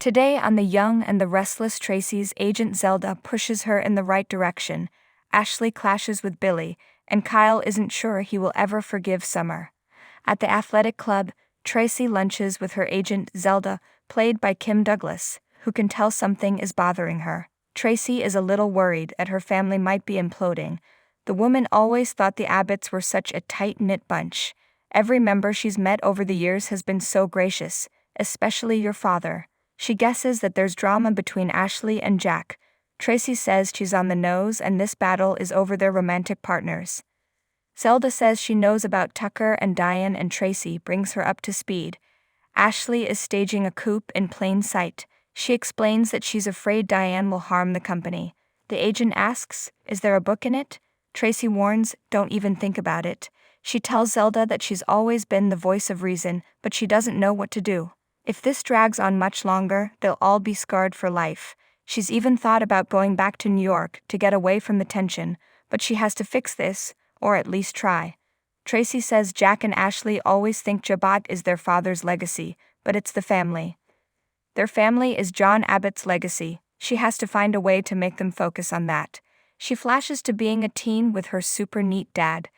Today on The Young and the Restless, Traci's agent Zelda pushes her in the right direction. Ashley clashes with Billy, and Kyle isn't sure he will ever forgive Summer. At the athletic club, Traci lunches with her agent Zelda, played by Kim Douglas, who can tell something is bothering her. Traci is a little worried that her family might be imploding. The woman always thought the Abbotts were such a tight-knit bunch. Every member she's met over the years has been so gracious, especially your father. She guesses that there's drama between Ashley and Jack. Traci says she's on the nose and this battle is over their romantic partners. Zelda says she knows about Tucker and Diane, and Traci brings her up to speed. Ashley is staging a coup in plain sight. She explains that she's afraid Diane will harm the company. The agent asks, "Is there a book in it?" Traci warns, "Don't even think about it." She tells Zelda that she's always been the voice of reason, but she doesn't know what to do. If this drags on much longer, they'll all be scarred for life. She's even thought about going back to New York to get away from the tension, but she has to fix this, or at least try. Traci says Jack and Ashley always think Abbott is their father's legacy, but it's the family. Their family is John Abbott's legacy. She has to find a way to make them focus on that. She flashes to being a teen with her super neat dad.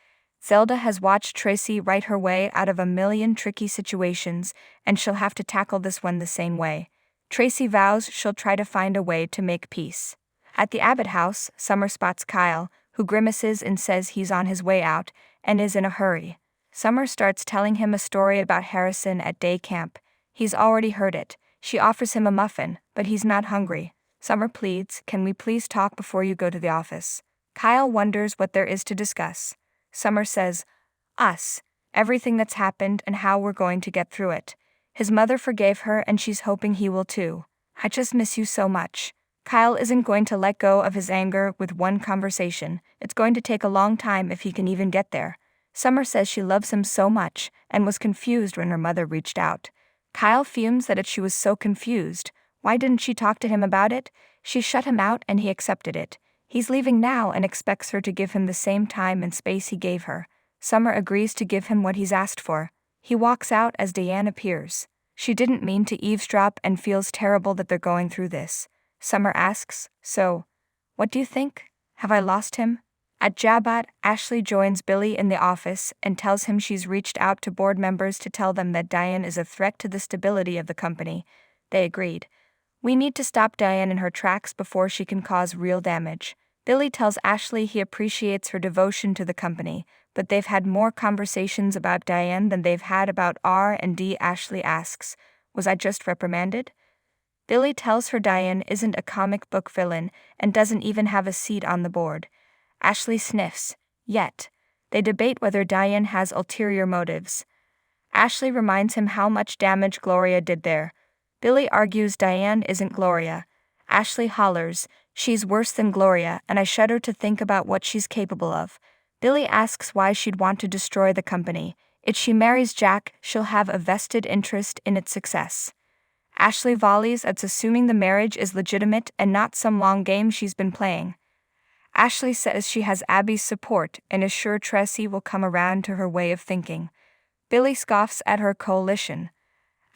Zelda has watched Traci write her way out of a million tricky situations, and she'll have to tackle this one the same way. Traci vows she'll try to find a way to make peace. At the Abbott house, Summer spots Kyle, who grimaces and says he's on his way out, and is in a hurry. Summer starts telling him a story about Harrison at day camp. He's already heard it. She offers him a muffin, but he's not hungry. Summer pleads, "Can we please talk before you go to the office?" Kyle wonders what there is to discuss. Summer says, "Us. Everything that's happened and how we're going to get through it. His mother forgave her and she's hoping he will too. I just miss you so much." Kyle isn't going to let go of his anger with one conversation. It's going to take a long time if he can even get there. Summer says she loves him so much and was confused when her mother reached out. Kyle fumes that she was so confused. Why didn't she talk to him about it? She shut him out and he accepted it. He's leaving now and expects her to give him the same time and space he gave her. Summer agrees to give him what he's asked for. He walks out as Diane appears. She didn't mean to eavesdrop and feels terrible that they're going through this. Summer asks, "So, what do you think? Have I lost him?" At Abbott, Ashley joins Billy in the office and tells him she's reached out to board members to tell them that Diane is a threat to the stability of the company. They agreed. "We need to stop Diane in her tracks before she can cause real damage." Billy tells Ashley he appreciates her devotion to the company, but they've had more conversations about Diane than they've had about R&D. Ashley asks, "Was I just reprimanded?" Billy tells her Diane isn't a comic book villain and doesn't even have a seat on the board. Ashley sniffs. Yet. They debate whether Diane has ulterior motives. Ashley reminds him how much damage Gloria did there. Billy argues Diane isn't Gloria. Ashley hollers, "She's worse than Gloria, and I shudder to think about what she's capable of." Billy asks why she'd want to destroy the company. If she marries Jack, she'll have a vested interest in its success. Ashley volleys at assuming the marriage is legitimate and not some long game she's been playing. Ashley says she has Abby's support and is sure Traci will come around to her way of thinking. Billy scoffs at her coalition.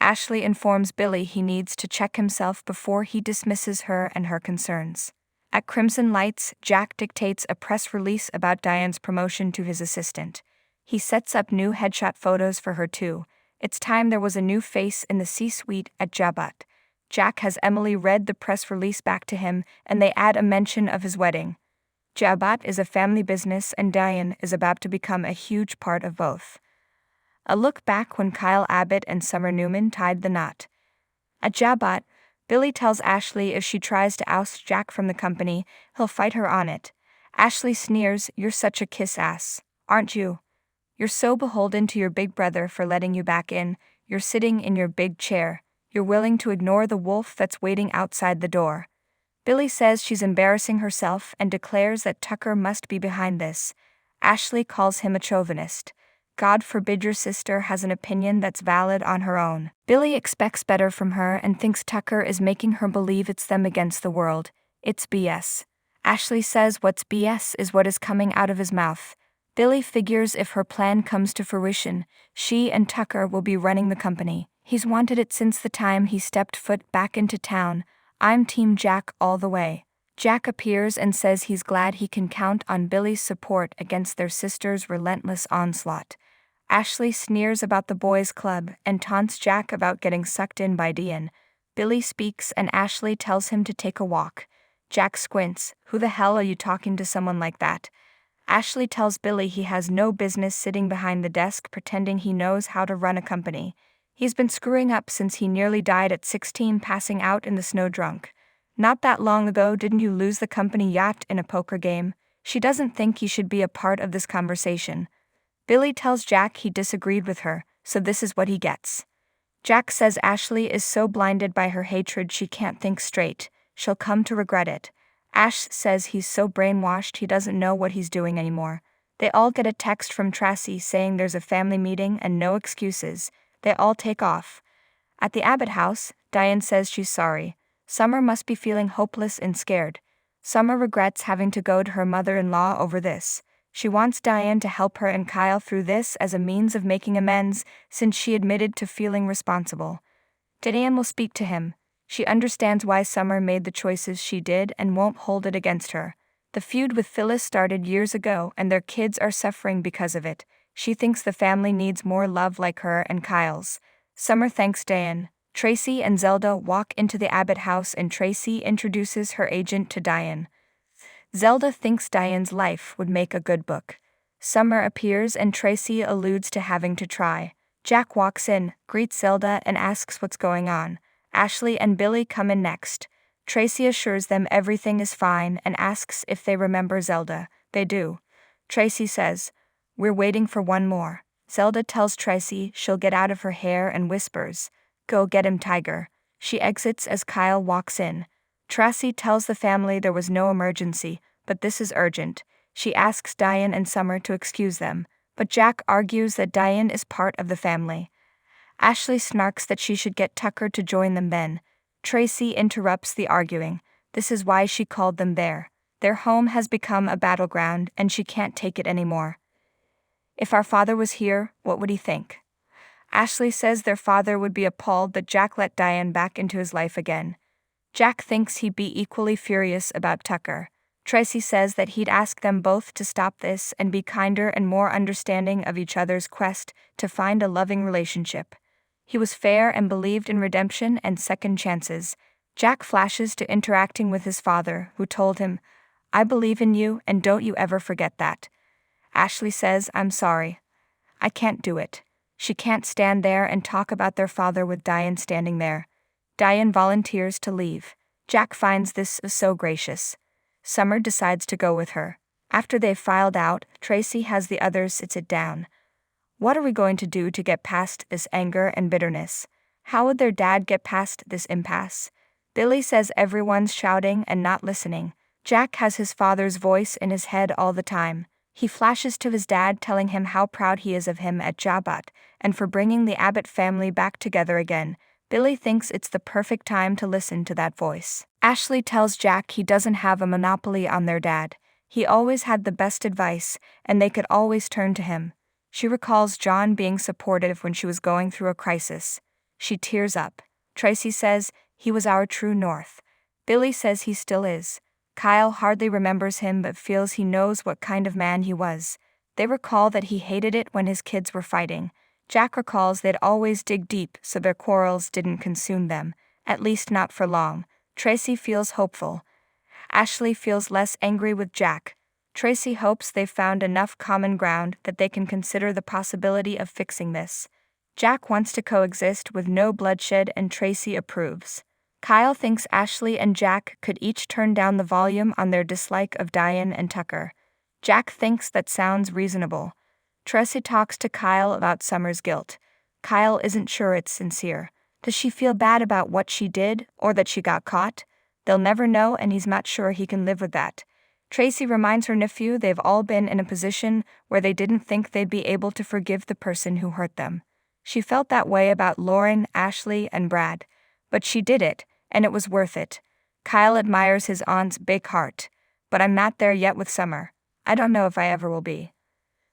Ashley informs Billy he needs to check himself before he dismisses her and her concerns. At Crimson Lights, Jack dictates a press release about Diane's promotion to his assistant. He sets up new headshot photos for her too. It's time there was a new face in the C-suite at Abbott. Jack has Emily read the press release back to him, and they add a mention of his wedding. Abbott is a family business and Diane is about to become a huge part of both. A look back when Kyle Abbott and Summer Newman tied the knot. At Abbott, Billy tells Ashley if she tries to oust Jack from the company, he'll fight her on it. Ashley sneers, "You're such a kiss-ass, aren't you? You're so beholden to your big brother for letting you back in. You're sitting in your big chair. You're willing to ignore the wolf that's waiting outside the door." Billy says she's embarrassing herself and declares that Tucker must be behind this. Ashley calls him a chauvinist. "God forbid your sister has an opinion that's valid on her own." Billy expects better from her and thinks Tucker is making her believe it's them against the world. It's BS. Ashley says what's BS is what is coming out of his mouth. Billy figures if her plan comes to fruition, she and Tucker will be running the company. He's wanted it since the time he stepped foot back into town. I'm Team Jack all the way. Jack appears and says he's glad he can count on Billy's support against their sister's relentless onslaught. Ashley sneers about the boys' club and taunts Jack about getting sucked in by Diane. Billy speaks and Ashley tells him to take a walk. Jack squints. Who the hell are you talking to someone like that? Ashley tells Billy he has no business sitting behind the desk pretending he knows how to run a company. He's been screwing up since he nearly died at 16 passing out in the snow drunk. Not that long ago, didn't you lose the company yacht in a poker game? She doesn't think he should be a part of this conversation. Billy tells Jack he disagreed with her, so this is what he gets. Jack says Ashley is so blinded by her hatred she can't think straight. She'll come to regret it. Ash says he's so brainwashed he doesn't know what he's doing anymore. They all get a text from Traci saying there's a family meeting and no excuses. They all take off. At the Abbott house, Diane says she's sorry. Summer must be feeling hopeless and scared. Summer regrets having to go to her mother-in-law over this. She wants Diane to help her and Kyle through this as a means of making amends since she admitted to feeling responsible. Diane will speak to him. She understands why Summer made the choices she did and won't hold it against her. The feud with Phyllis started years ago and their kids are suffering because of it. She thinks the family needs more love like her and Kyle's. Summer thanks Diane. Traci and Zelda walk into the Abbott house and Traci introduces her agent to Diane. Zelda thinks Diane's life would make a good book. Summer appears and Traci alludes to having to try. Jack walks in, greets Zelda and asks what's going on. Ashley and Billy come in next. Traci assures them everything is fine and asks if they remember Zelda. They do. Traci says, "We're waiting for one more." Zelda tells Traci she'll get out of her hair and whispers, "Go get him, Tiger." She exits as Kyle walks in. Traci tells the family there was no emergency, but this is urgent. She asks Diane and Summer to excuse them, but Jack argues that Diane is part of the family. Ashley snarks that she should get Tucker to join them then. Traci interrupts the arguing. This is why she called them there. Their home has become a battleground and she can't take it anymore. If our father was here, what would he think? Ashley says their father would be appalled that Jack let Diane back into his life again. Jack thinks he'd be equally furious about Tucker. Traci says that he'd ask them both to stop this and be kinder and more understanding of each other's quest to find a loving relationship. He was fair and believed in redemption and second chances. Jack flashes to interacting with his father, who told him, "I believe in you and don't you ever forget that." Ashley says, "I'm sorry. I can't do it." She can't stand there and talk about their father with Diane standing there. Diane volunteers to leave. Jack finds this so gracious. Summer decides to go with her. After they've filed out, Traci has the others sit down. What are we going to do to get past this anger and bitterness? How would their dad get past this impasse? Billy says everyone's shouting and not listening. Jack has his father's voice in his head all the time. He flashes to his dad telling him how proud he is of him at Abbott and for bringing the Abbott family back together again. Billy thinks it's the perfect time to listen to that voice. Ashley tells Jack he doesn't have a monopoly on their dad. He always had the best advice, and they could always turn to him. She recalls John being supportive when she was going through a crisis. She tears up. Traci says he was our true north. Billy says he still is. Kyle hardly remembers him but feels he knows what kind of man he was. They recall that he hated it when his kids were fighting. Jack recalls they'd always dig deep so their quarrels didn't consume them, at least not for long. Traci feels hopeful. Ashley feels less angry with Jack. Traci hopes they've found enough common ground that they can consider the possibility of fixing this. Jack wants to coexist with no bloodshed and Traci approves. Kyle thinks Ashley and Jack could each turn down the volume on their dislike of Diane and Tucker. Jack thinks that sounds reasonable. Traci talks to Kyle about Summer's guilt. Kyle isn't sure it's sincere. Does she feel bad about what she did or that she got caught? They'll never know and he's not sure he can live with that. Traci reminds her nephew they've all been in a position where they didn't think they'd be able to forgive the person who hurt them. She felt that way about Lauren, Ashley, and Brad. But she did it, and it was worth it. Kyle admires his aunt's big heart. But I'm not there yet with Summer. I don't know if I ever will be.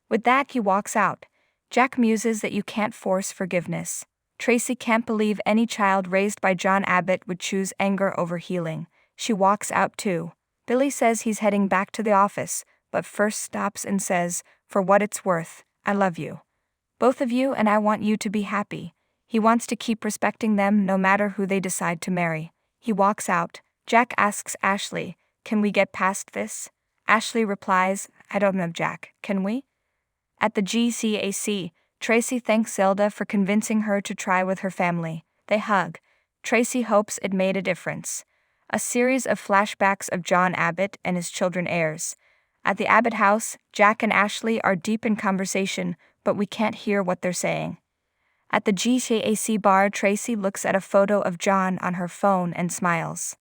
With that, he walks out. Jack muses that you can't force forgiveness. Traci can't believe any child raised by John Abbott would choose anger over healing. She walks out too. Billy says he's heading back to the office, but first stops and says, "For what it's worth, I love you. Both of you, and I want you to be happy." He wants to keep respecting them no matter who they decide to marry. He walks out. Jack asks Ashley, "Can we get past this?" Ashley replies, "I don't know, Jack. Can we?" At the GCAC, Traci thanks Zelda for convincing her to try with her family. They hug. Traci hopes it made a difference. A series of flashbacks of John Abbott and his children airs. At the Abbott house, Jack and Ashley are deep in conversation, but we can't hear what they're saying. At the GCAC bar, Traci looks at a photo of John on her phone and smiles.